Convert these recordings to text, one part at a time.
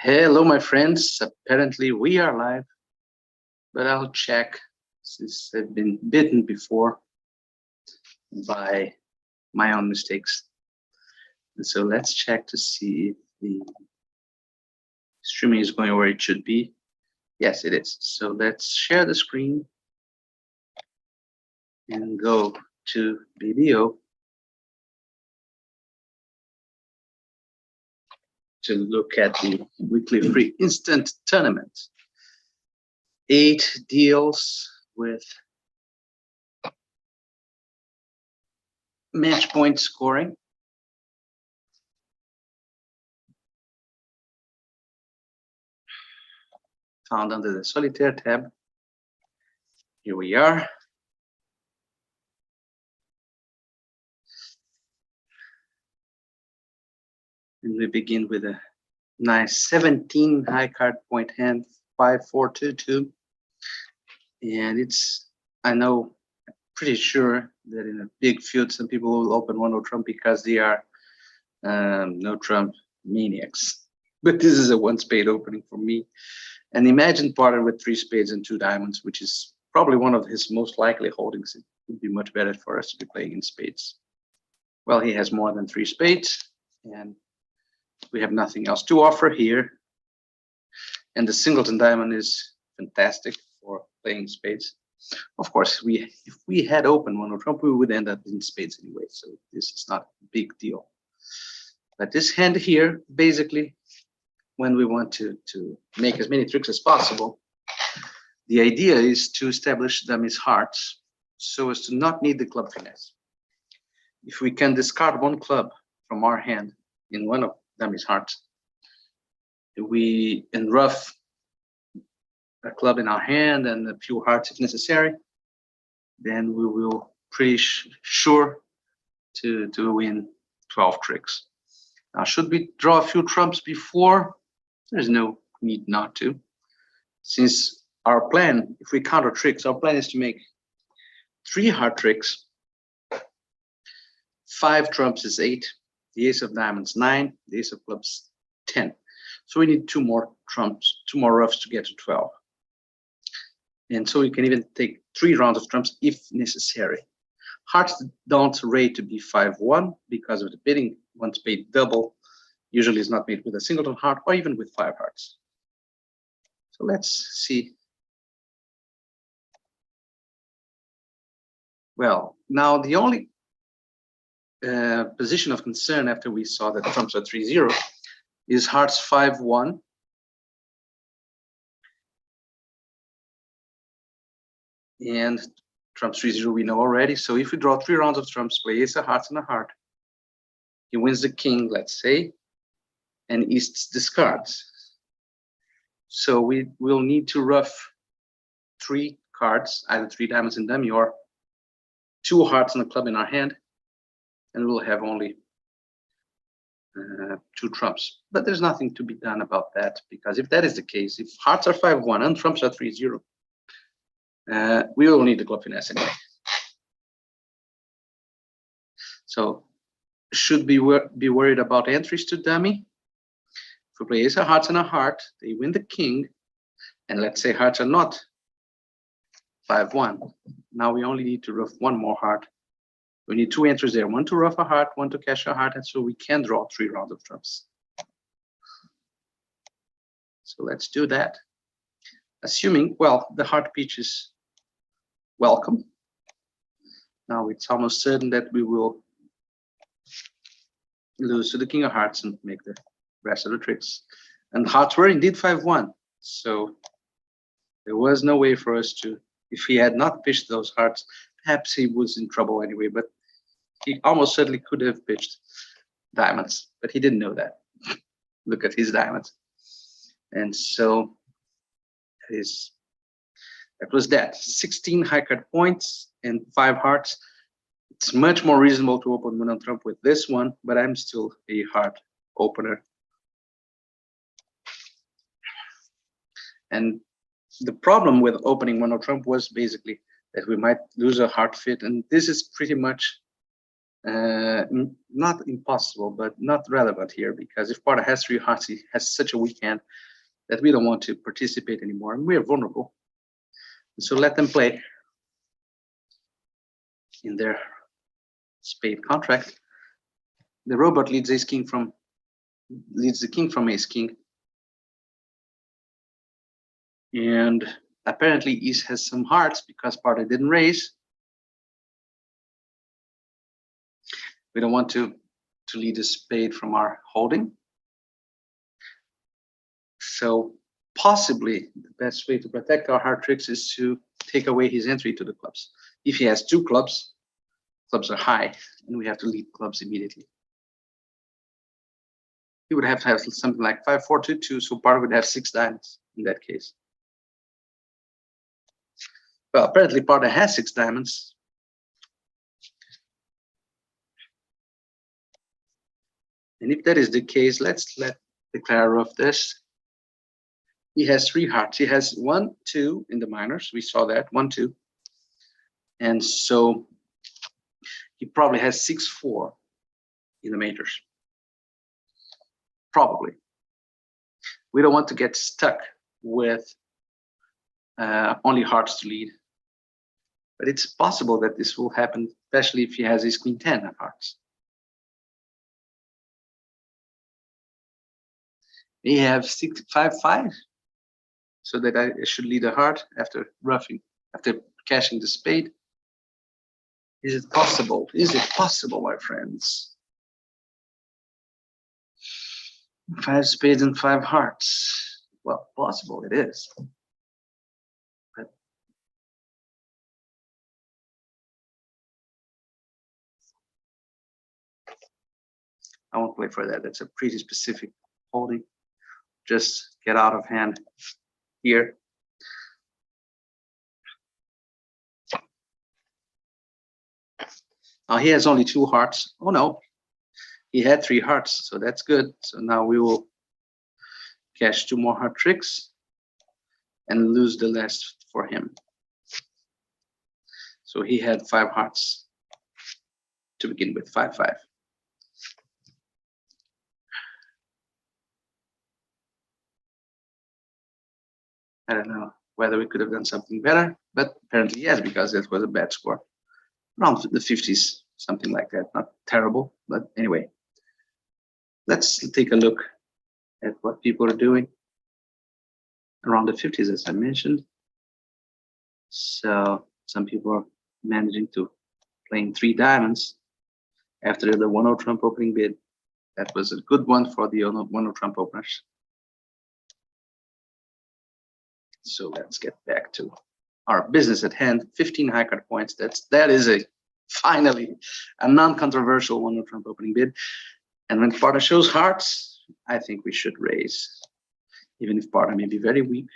Hello, my friends. Apparently, we are live, but I'll check since I've been bitten before by my own mistakes. And so let's check to see if the streaming is going where it should be. Yes, it is. So let's share the screen and go to video to look at the weekly free instant tournament. 8 deals with match point scoring. Found under the solitaire tab. Here we are. And we begin with a nice 17 high card point hand, 5-4-2-2. And I know, pretty sure that in a big field, some people will open one no trump because they are no trump maniacs. But this is a 1 spade opening for me. And imagine partner with 3 spades and 2 diamonds, which is probably one of his most likely holdings. It would be much better for us to be playing in spades. Well, he has more than 3 spades, and we have nothing else to offer here. And the singleton diamond is fantastic for playing spades. Of course, if we had opened one no trump, we would end up in spades anyway. So this is not a big deal. But this hand here, basically, when we want to make as many tricks as possible, the idea is to establish dummy's hearts so as to not need the club finesse. If we can discard 1 club from our hand in one of dummy's hearts, we rough a club in our hand and a few hearts if necessary, then we will pretty sure to win 12 tricks. Now, should we draw a few trumps before? There's no need not to. Since our plan, if we counter tricks, our plan is to make 3 heart tricks. 5 trumps is 8, the ace of diamonds 9, the ace of clubs 10. So we need 2 more trumps, 2 more roughs to get to 12. And so we can even take 3 rounds of trumps if necessary. Hearts don't rate to be 5-1 because of the bidding. 1 spade double usually is not made with a singleton heart or even with 5 hearts. So let's see. Well, now the only position of concern after we saw that trumps are 3-0 is hearts 5-1. And trumps 3-0 we know already. So if we draw 3 rounds of trumps, play ace of hearts and a heart, he wins the king, let's say, and East discards. So we will need to rough 3 cards, either 3 diamonds and dummy or 2 hearts and a club in our hand, and we'll have only 2 trumps. But there's nothing to be done about that, because if that is the case, if hearts are 5-1 and trumps are 3-0, we will need the club finesse anyway. So should be worried about entries to dummy. If we play ace of hearts and a heart, they win the king. And let's say hearts are not 5-1. Now we only need to rough 1 more heart. We need 2 entries there, 1 to rough a heart, 1 to cash a heart, and so we can draw 3 rounds of trumps. So let's do that. Assuming, well, the heart pitch is welcome. Now it's almost certain that we will lose to the king of hearts and make the rest of the tricks. And hearts were indeed 5-1. So there was no way for us to, if he had not pitched those hearts, perhaps he was in trouble anyway, but he almost certainly could have pitched diamonds, but he didn't know that. Look at his diamonds. And so that was that. 16 high card points and 5 hearts. It's much more reasonable to open one no trump with this one, but I'm still a heart opener. And the problem with opening one no trump was basically that we might lose a heart fit, and this is pretty much not impossible, but not relevant here, because if Parta has 3 hearts, he has such a weak hand that we don't want to participate anymore, and we are vulnerable. So let them play in their spade contract. The robot leads the king from ace king, and apparently East has some hearts because Parta didn't raise. We don't want to lead a spade from our holding. So possibly the best way to protect our heart tricks is to take away his entry to the clubs. If he has 2 clubs, clubs are high, and we have to lead clubs immediately. He would have to have something like 5, 4, 2, 2, so Parta would have 6 diamonds in that case. Well, apparently Parta has 6 diamonds. And if that is the case, let's let declare of this. He has 3 hearts. He has 1, 2 in the minors. We saw that 1, 2, and so he probably has 6, 4 in the majors. Probably. We don't want to get stuck with only hearts to lead, but it's possible that this will happen, especially if he has his queen 10 of hearts. We have 6, 5, 5, so that I should lead a heart after cashing the spade. Is it possible? Is it possible, my friends? 5 spades and 5 hearts. Well, possible it is. But I won't play for that. That's a pretty specific holding. Just get out of hand here. Now he has only 2 hearts. Oh no, he had 3 hearts, so that's good. So now we will cash 2 more heart tricks and lose the last for him. So he had 5 hearts to begin with, 5, 5. I don't know whether we could have done something better, but apparently yes, because that was a bad score. Around the 50s, something like that. Not terrible, but anyway. Let's take a look at what people are doing. Around the 50s, as I mentioned. So some people are managing to playing 3 diamonds after the 1-0 trump opening bid. That was a good one for the 1-0 trump openers. So let's get back to our business at hand. 15 high card points. That is finally a non-controversial 1-0 trump opening bid. And when Parta shows hearts, I think we should raise, even if Parta may be very weak.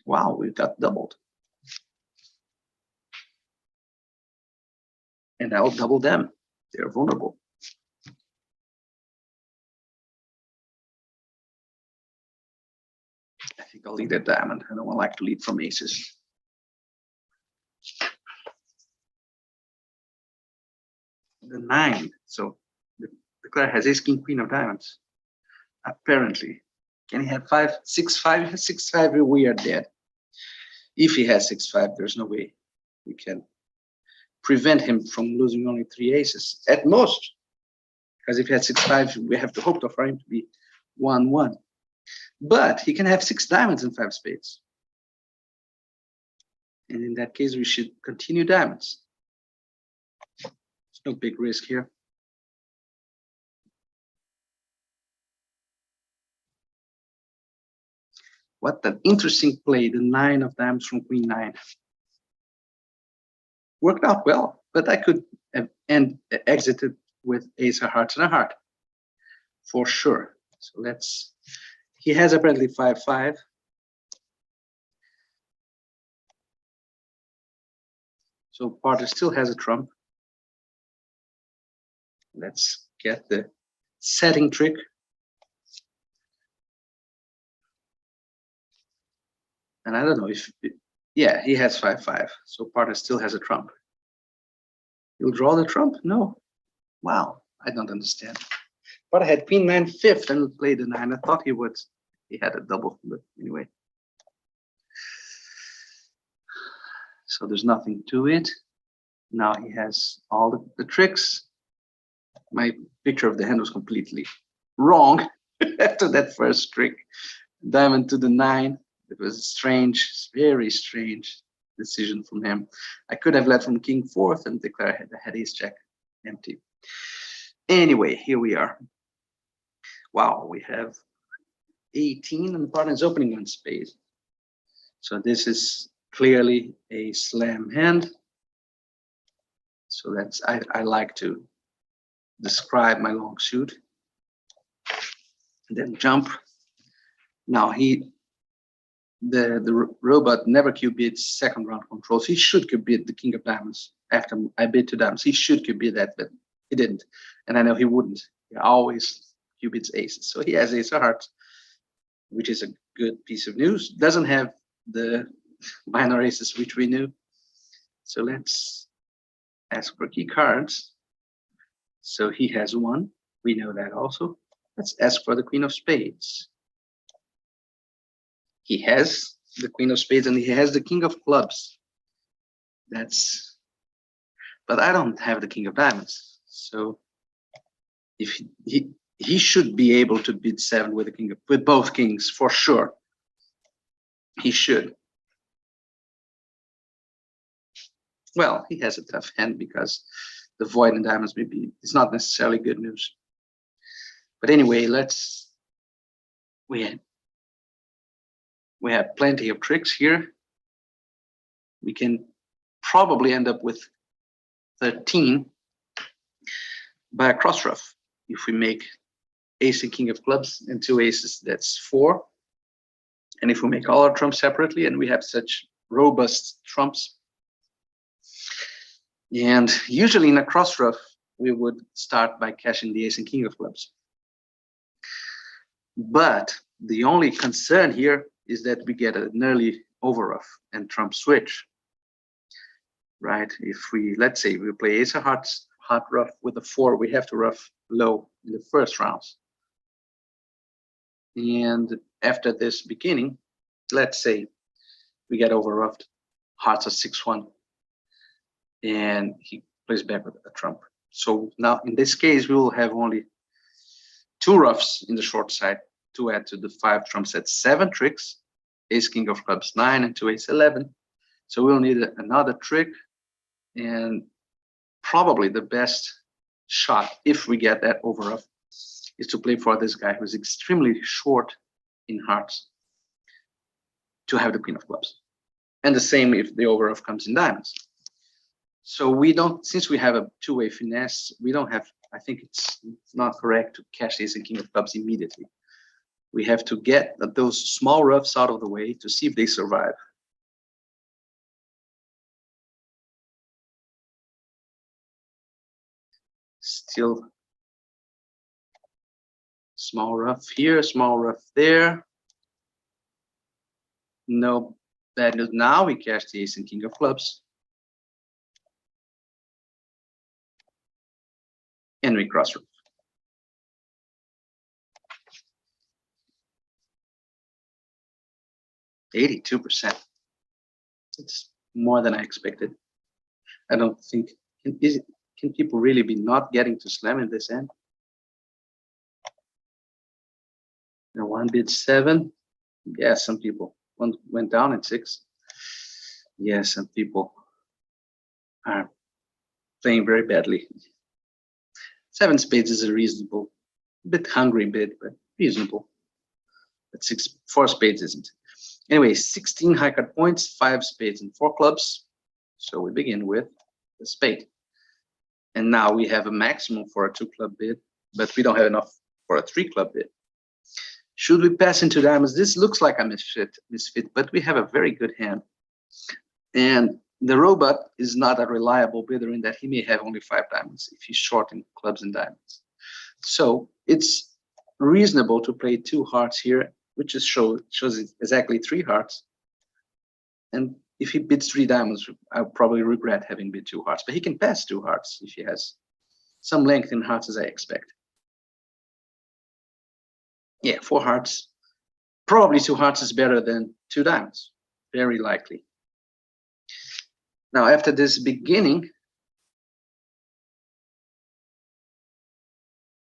Wow, we've got doubled. And I'll double them. They're vulnerable. I think I'll lead a diamond. I don't like to lead from aces. The 9. So the player has ace, king, queen of diamonds. Apparently. Can he have 5, 6, 5? He has 6, 5, we are dead. If he has 6, 5, there's no way we can prevent him from losing only 3 aces at most. Because if he had 6, 5, we have to hope for him to be 1, 1. But he can have 6 diamonds and 5 spades. And in that case, we should continue diamonds. There's no big risk here. What an interesting play, the 9 of diamonds from queen 9. Worked out well, but I could have exited with ace of hearts and a heart. For sure. So he has apparently 5, 5. So Parta still has a trump. Let's get the setting trick. And I don't know if, yeah, he has 5, 5. So Parta still has a trump. He'll draw the trump? No. Wow, I don't understand. But I had queen 9 fifth and played the 9. I thought he would. He had a double, but anyway. So there's nothing to it. Now he has all the tricks. My picture of the hand was completely wrong after that first trick. Diamond to the 9. It was a strange, very strange decision from him. I could have led from king 4th and declare I had ace jack empty. Anyway, here we are. Wow, we have 18 and the partner is opening on spade. So this is clearly a slam hand. So that's I like to describe my long suit. And then jump. Now the robot never q-bid second round controls. He should q-bid the king of diamonds after I bid 2 diamonds. He should q-bid that, but he didn't. And I know he wouldn't. He always q-bids aces. So he has ace of hearts, which is a good piece of news. Doesn't have the minor aces, which we knew. So let's ask for key cards. So he has 1. We know that also. Let's ask for the queen of spades. He has the queen of spades and he has the king of clubs. But I don't have the king of diamonds. So if he should be able to bid 7 with the king with both kings for sure. He should. Well, he has a tough hand because the void in diamonds maybe it's not necessarily good news. But anyway, we have plenty of tricks here. We can probably end up with 13 by a cross ruff. If we make ace and king of clubs and 2 aces, that's 4. And if we make all our trumps separately and we have such robust trumps, and usually in a cross ruff, we would start by cashing the ace and king of clubs. But the only concern here is that we get an early overruff and trump switch, right? If we, let's say we play ace of hearts, hot ruff with a 4, we have to ruff low in the first rounds. And after this beginning, let's say we get overruffed, hearts are 6-1, and he plays back with a trump. So now in this case, we will have only 2 ruffs in the short side to add to the 5 trumps at 7 tricks, ace king of clubs 9 and 2 ace 11. So we'll need another trick, and probably the best shot if we get that overruff is to play for this guy who's extremely short in hearts to have the queen of clubs, and the same if the overruff comes in diamonds. So we don't, since we have a 2-way finesse, we don't have, I think it's not correct to cash ace and king of clubs immediately. We have to get those small roughs out of the way to see if they survive. Still small rough here, small rough there. No bad news. Now we cash the ace and king of clubs. And we cross rough. %82%. It's more than I expected. I don't think, can people really be not getting to slam in this end? And 1 bid 7. Yeah, some people. 1 went down at 6. Yeah, some people are playing very badly. 7 spades is a reasonable, bit hungry bid, but reasonable. But 4 spades isn't. Anyway, 16 high card points, 5 spades and 4 clubs. So we begin with the spade. And now we have a maximum for a 2 club bid, but we don't have enough for a 3 club bid. Should we pass into diamonds? This looks like a misfit, but we have a very good hand. And the robot is not a reliable bidder in that he may have only 5 diamonds if he's short in clubs and diamonds. So it's reasonable to play 2 hearts here, which is shows exactly 3 hearts. And if he bids 3 diamonds, I'll probably regret having bid 2 hearts, but he can pass 2 hearts if he has some length in hearts, as I expect. Yeah, 4 hearts. Probably 2 hearts is better than 2 diamonds, very likely. Now, after this beginning,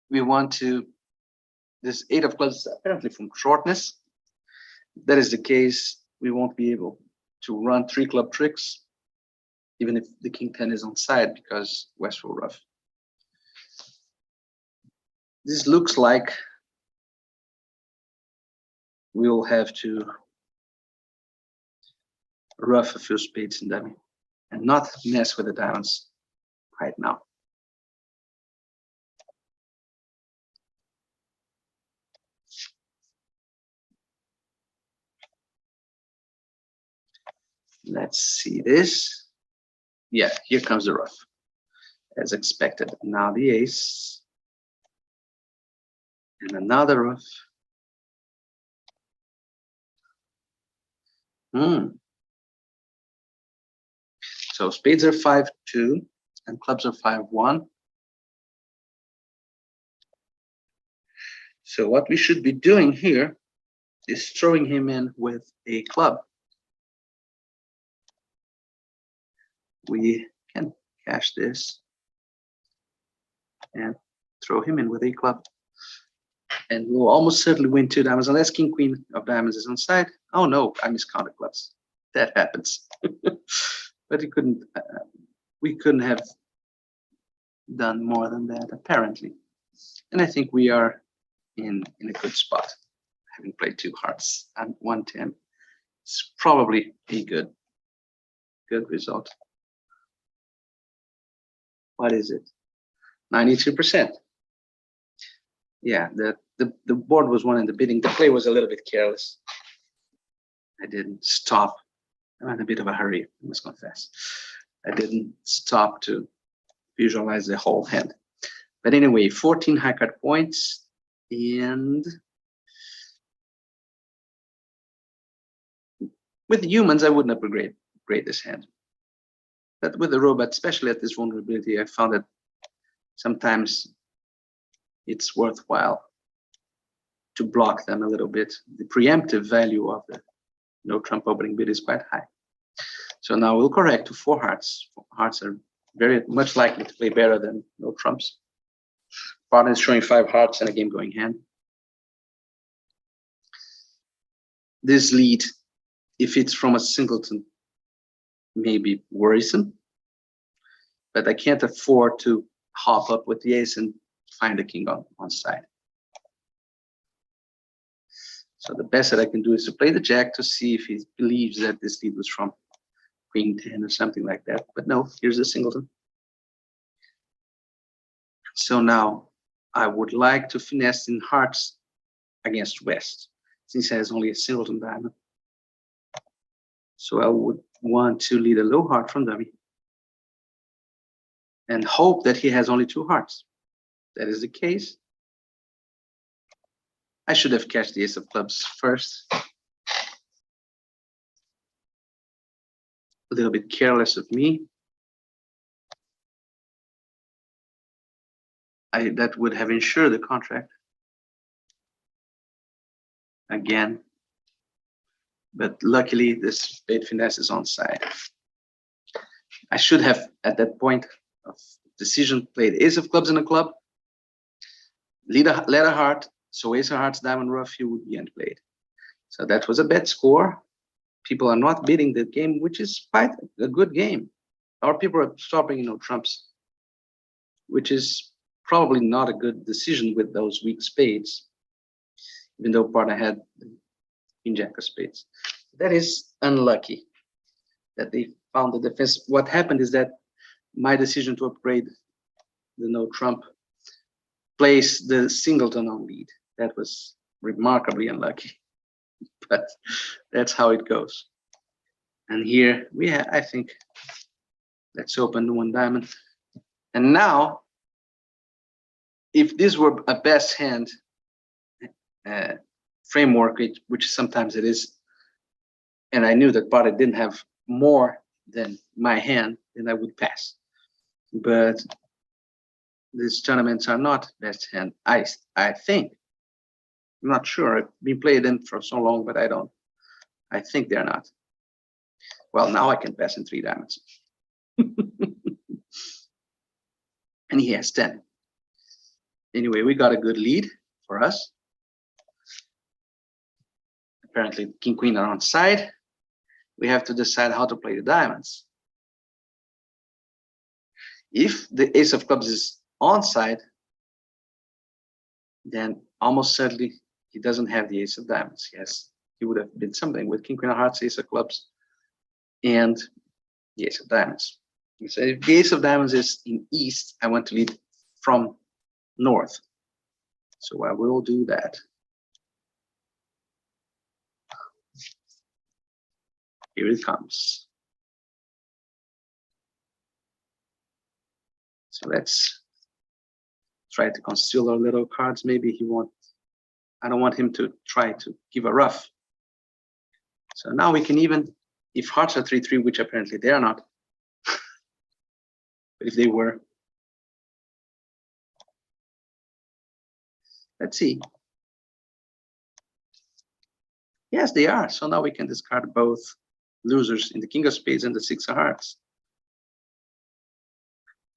we want to, this 8 of clubs is apparently from shortness. If that is the case, we won't be able to run 3 club tricks, even if the king 10 is on side, because West will rough. This looks like we'll have to rough a few spades in dummy and not mess with the diamonds right now. Let's see this. Yeah, here comes the rough, as expected. Now the ace. And another rough. So spades are 5-2 and clubs are 5-1. So what we should be doing here is throwing him in with a club. We can cash this and throw him in with a club. And we'll almost certainly win 2 diamonds unless king queen of diamonds is on side. Oh no, I miscounted clubs. That happens. But he couldn't. We couldn't have done more than that, apparently. And I think we are in a good spot, having played 2 hearts and 110. It's probably a good result. What is it? 92%. Yeah, the board was one in the bidding. The play was a little bit careless. I didn't stop. I'm in a bit of a hurry, I must confess. I didn't stop to visualize the whole hand. But anyway, 14 high card points, and with humans, I wouldn't upgrade this hand. But with the robot, especially at this vulnerability, I found that sometimes it's worthwhile to block them a little bit. The preemptive value of the no trump opening bid is quite high. So now we'll correct to 4 hearts. 4 hearts are very much likely to play better than no trumps. Partner is showing 5 hearts and a game going hand. This lead, if it's from a singleton, may be worrisome, but I can't afford to hop up with the ace and find the king on side. So the best that I can do is to play the jack to see if he believes that this lead was from queen 10 or something like that. But no, here's a singleton. So now I would like to finesse in hearts against West, since he has only a singleton diamond. So I would want to lead a low heart from dummy and hope that he has only 2 hearts. If that is the case, I should have cashed the ace of clubs first. A little bit careless of me. That would have ensured the contract again. But luckily, this spade finesse is on side. I should have, at that point of decision, played ace of clubs in a club, let a heart, so ace of hearts, diamond rough, you would be unplayed. So that was a bad score. People are not bidding the game, which is quite a good game. Our people are stopping, trumps, which is probably not a good decision with those weak spades, even though partner had queen jack of spades. That is unlucky that they found the defense. What happened is that my decision to upgrade the no trump placed the singleton on lead. That was remarkably unlucky, but that's how it goes. And here we have, I think, let's open the 1 diamond. And now, if this were a best hand framework, which sometimes it is, and I knew that partner didn't have more than my hand, then I would pass. But these tournaments are not best hand. I think. I'm not sure. I've been playing them for so long, but I think they're not. Well, now I can pass in 3 diamonds. And he has 10. Anyway, we got a good lead for us. Apparently, king, queen are on side. We have to decide how to play the diamonds. If the ace of clubs is on side, then almost certainly he doesn't have the ace of diamonds. Yes, he would have been something with king, queen of hearts, ace of clubs, and the ace of diamonds. So if the ace of diamonds is in east, I want to lead from north. So I will do that. Here it comes. So let's try to conceal our little cards. Maybe he won't. I don't want him to try to give a ruff. So now we can even, if hearts are 3-3, which apparently they are not, but if they were, let's see. Yes, they are. So now we can discard both losers in the king of spades and the 6 of hearts.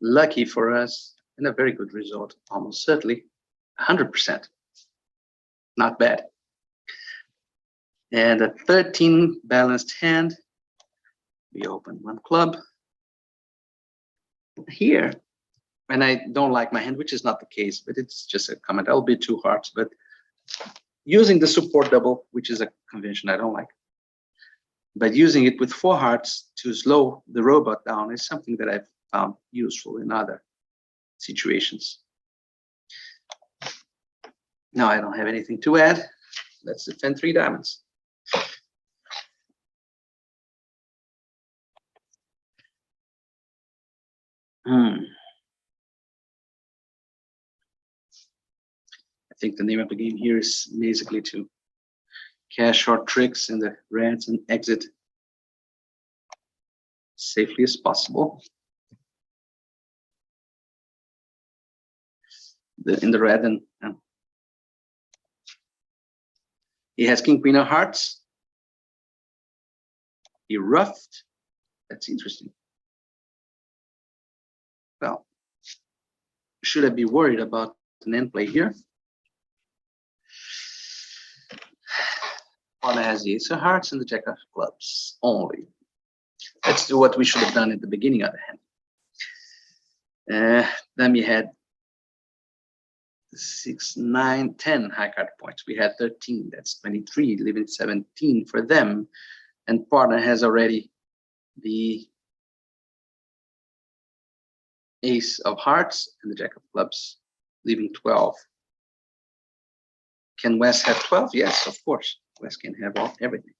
Lucky for us, and a very good result, almost certainly 100%. Not bad. And a 13 balanced hand. We open 1 club. Here, and I don't like my hand, which is not the case, but it's just a comment. I'll be 2 hearts, but using the support double, which is a convention I don't like, but using it with 4 hearts to slow the robot down is something that I've found useful in other situations. Now I don't have anything to add. Let's defend 3 diamonds. I think the name of the game here is basically to cash short tricks in the reds and exit safely as possible. In the red, and he has king, queen of hearts. He ruffed. That's interesting. Well, should I be worried about an end play here? Pawn has the ace of hearts and the jack of clubs only. Let's do what we should have done at the beginning of the hand. Then we had 6, 9, 10 high card points. We had 13. That's 23, leaving 17 for them. And partner has already the ace of hearts and the jack of clubs, leaving 12. Can Wes have 12? Yes, of course. Wes can have everything.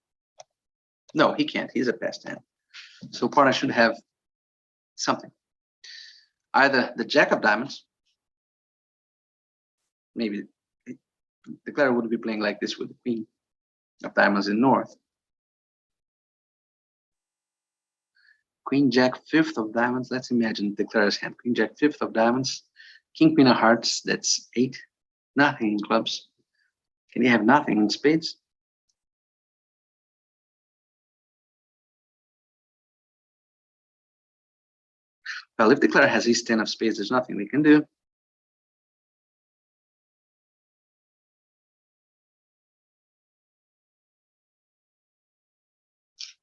No, he can't. He's a passed hand. So partner should have something. Either the jack of diamonds, maybe the declarer would be playing like this with the queen of diamonds in north. Queen, jack, 5th of diamonds. Let's imagine the declarer's hand. Queen, jack, 5th of diamonds. King, queen of hearts. That's 8. Nothing in clubs. Can he have nothing in spades? Well, if the declarer has ace 10 of spades, there's nothing we can do.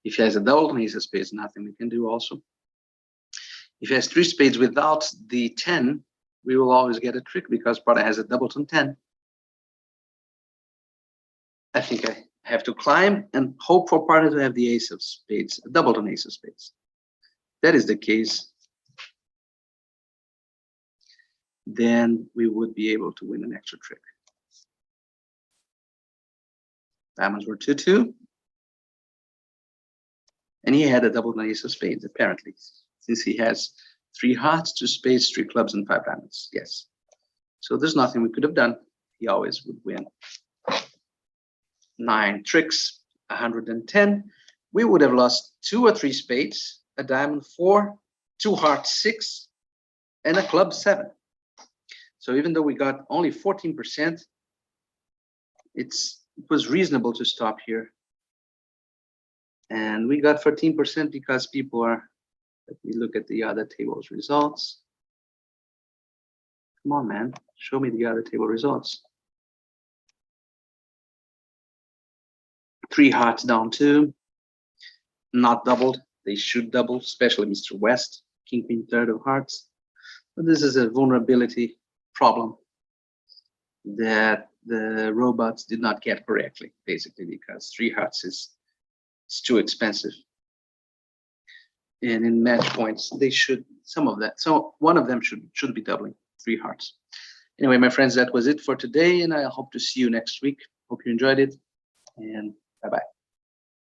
If he has a double ace of spades, nothing we can do also. If he has 3 spades without the 10, we will always get a trick because partner has a doubleton 10. I think I have to climb and hope for partner to have the ace of spades, a doubleton ace of spades. If that is the case, then we would be able to win an extra trick. Diamonds were 2-2. And he had a doubleton ace of spades, apparently, since he has 3 hearts, 2 spades, 3 clubs, and 5 diamonds. Yes. So there's nothing we could have done. He always would win. 9 tricks, 110. we would have lost 2 or 3 spades, a diamond 4, 2 hearts 6, and a club 7. So even though we got only 14%, it was reasonable to stop here. And we got 14% because people are, let me look at the other table's results. Come on, man, show me the other table results. 3 hearts down 2, not doubled. They should double, especially Mr. West, king, queen, third of hearts. But this is a vulnerability problem that the robots did not get correctly, basically, because 3 hearts is too expensive. And in match points, they should, some of that. So one of them should be doubling 3 hearts. Anyway, my friends, that was it for today, and I hope to see you next week. Hope you enjoyed it, and bye-bye.